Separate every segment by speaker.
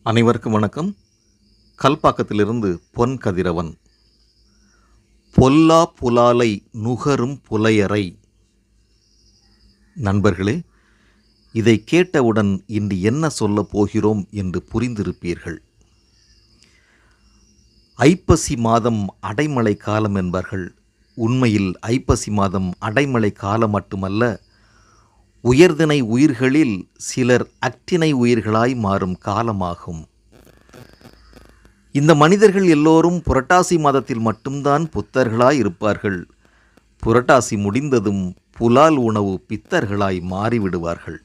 Speaker 1: அனைவருக்கும் வணக்கம். கல்பாக்கத்திலிருந்து பொன் கதிரவன். பொல்லா புலாலை நுகரும் புலையரை. நண்பர்களே, இதை கேட்டவுடன் இன்று என்ன சொல்லப் போகிறோம் என்று புரிந்திருப்பீர்கள். ஐப்பசி மாதம் அடைமழை காலம் என்பார்கள். உண்மையில் ஐப்பசி மாதம் அடைமழை காலம் மட்டுமல்ல, உயர்திணை உயிர்களில் சிலர் அக்திணை உயிர்களாய் மாறும் காலமாகும். இந்த மனிதர்கள் எல்லோரும் புரட்டாசி மாதத்தில் மட்டும்தான் புத்தர்களாய் இருப்பார்கள். புரட்டாசி முடிந்ததும் புலால் உணவு பித்தர்களாய் மாறிவிடுவார்கள்.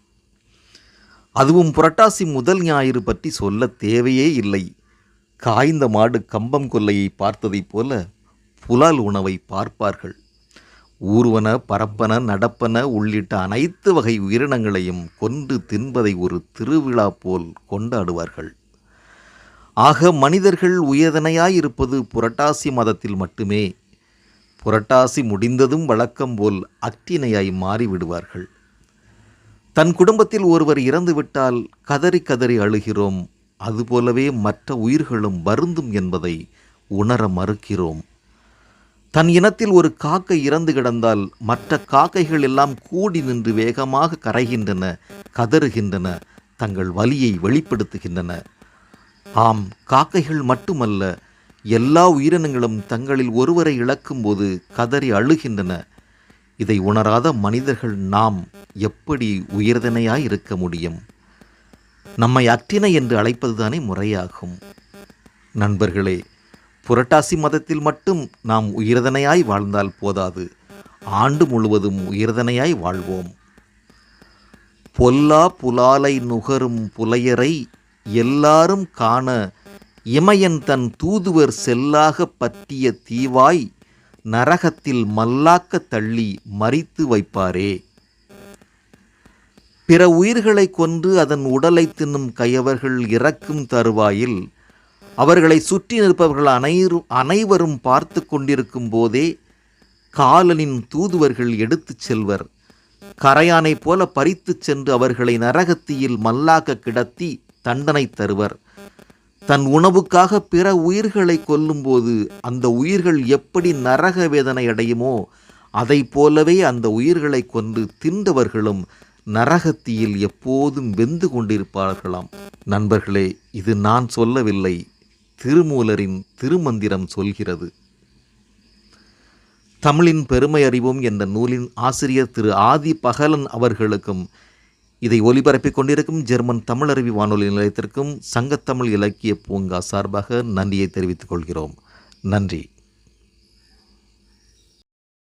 Speaker 1: அதுவும் புரட்டாசி முதல் ஞாயிறு பற்றி சொல்ல தேவையே இல்லை. காய்ந்த மாடு கம்பம் கொல்லையை பார்த்ததைப் போல புலால் உணவை பார்ப்பார்கள். ஊர்வன, பரப்பன, நடப்பன உள்ளிட்ட அனைத்து வகை உயிரினங்களையும் கொன்று தின்பதை ஒரு திருவிழா போல் கொண்டாடுவார்கள். ஆக மனிதர்கள் உயர்தனையாயிருப்பது புரட்டாசி மாதத்தில் மட்டுமே. புரட்டாசி முடிந்ததும் வழக்கம் போல் அக்திணையாய் மாறிவிடுவார்கள். தன் குடும்பத்தில் ஒருவர் இறந்துவிட்டால் கதறி கதறி அழுகிறோம். அதுபோலவே மற்ற உயிர்களும் வருந்தும் என்பதை உணர மறுக்கிறோம். தன் இனத்தில் ஒரு காக்கை இறந்து கிடந்தால் மற்ற காக்கைகள் எல்லாம் கூடி நின்று வேகமாக கரைகின்றன, கதறுகின்றன, தங்கள் வலியை வெளிப்படுத்துகின்றன. ஆம், காக்கைகள் மட்டுமல்ல, எல்லா உயிரினங்களும் தங்களில் ஒருவரை இழக்கும்போது கதறி அழுகின்றன. இதை உணராத மனிதர்கள் நாம் எப்படி உயர்தனையாய் இருக்க முடியும்? நம்மை அக்திணை என்று அழைப்பதுதானே முறையாகும். நண்பர்களே, புரட்டாசி மாதத்தில் மட்டும் நாம் உயர்தனையாய் வாழ்ந்தால் போதாது, ஆண்டு முழுவதும் உயர்தனையாய் வாழ்வோம். பொல்லா புலாலை நுகரும் புலையரை எல்லாரும் காண இமயன் தன் தூதுவர் செல்லாக பற்றிய தீவாய் நரகத்தில் மல்லாக்க தள்ளி மறித்து வைப்பாரே. பிற உயிர்களை கொன்று அதன் உடலை தின்னும் கயவர்கள் இறக்கும் தருவாயில் அவர்களை சுற்றி நிற்பவர்கள் அனைவரும் பார்த்து கொண்டிருக்கும் போதே காலனின் தூதுவர்கள் எடுத்துச் செல்வர். கரையானை போல பறித்து சென்று அவர்களை நரகத்தியில் மல்லாக்க கிடத்தி தண்டனை தருவர். தன் உணவுக்காக பிற உயிர்களை கொல்லும்போது அந்த உயிர்கள் எப்படி நரக வேதனை அடையுமோ அதை போலவே அந்த உயிர்களை கொன்று தின்றவர்களும் நரகத்தியில் எப்போதும் வெந்து கொண்டிருப்பார்களாம். நண்பர்களே, இது நான் சொல்லவில்லை, திருமூலரின் திருமந்திரம் சொல்கிறது. தமிழின் பெருமை அறிவோம் என்ற நூலின் ஆசிரியர் திரு ஆதி பகலன் அவர்களுக்கும் இதை ஒலிபரப்பிக் கொண்டிருக்கும் ஜெர்மன் தமிழருவி வானொலி நிலையத்திற்கும் சங்கத்தமிழ் இலக்கிய பூங்கா சார்பாக நன்றியை தெரிவித்துக் கொள்கிறோம். நன்றி.